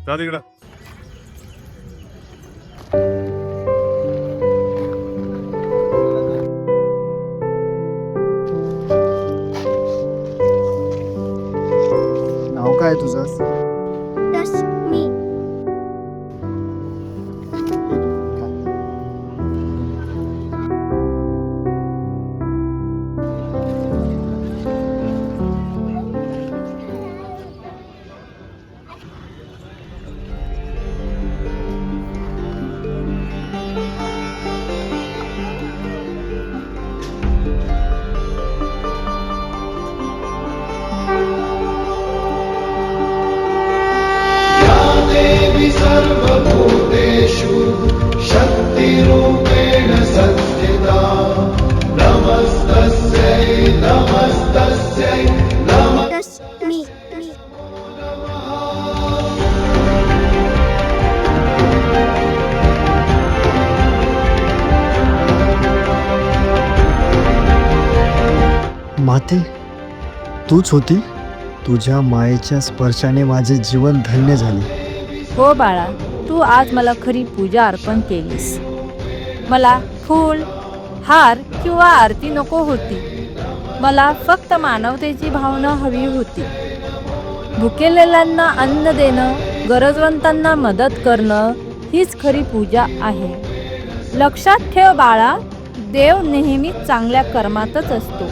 जा तिकडं. नाव काय तुझं? रश्मी. देवी सर्वभूतेषु शक्तिरूपेण संस्थिता नमस्तस्यै नमस्तस्यै नमः रश्मी. माते, तूच होती. तुझ्या मायेच्या स्पर्शाने माझे जीवन धन्य झाले. हो बाळा, तू आज मला खरी पूजा अर्पण केलीस. मला फूल, हार किंवा आरती नको होती. मला फक्त मानवतेची भावना हवी होती. भुकेलेल्यांना अन्न देणं, गरजवंतांना मदत करणं हीच खरी पूजा आहे. लक्षात ठेव बाळा, देव नेहमी चांगल्या कर्मातच असतो.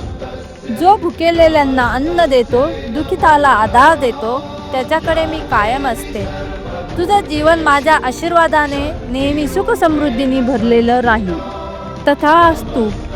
जो भुकेलेल्यांना अन्न देतो, दुःखिताला आधार देतो, त्याच्याकडे मी कायम असते. तुझं जीवन माझ्या आशीर्वादाने नेहमी सुख समृद्धीने भरलेलं राहील. तथास्तु.